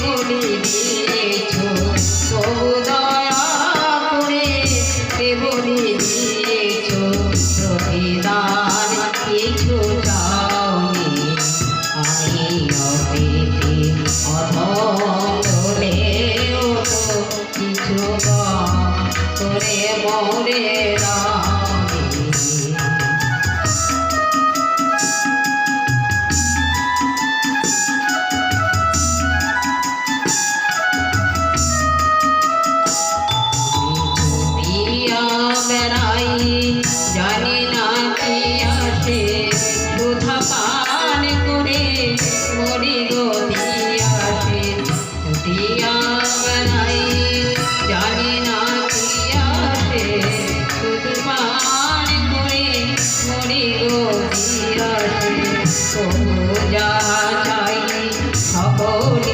বলি দিয়েছ তবু দয়া করে বলি দিয়েছ প্রতিদান কিছু চাওনি আমি অপেতে অধলেও তো কিছু করে মরে রামি বেড়াই জানি না কি আসে সুধা পান করে মরি গো দিয়াসে দিয়া বেড়াই জানি না কি আসে শুধু পান করে মরি গো দিয়াসে তবু যা চাই সকলে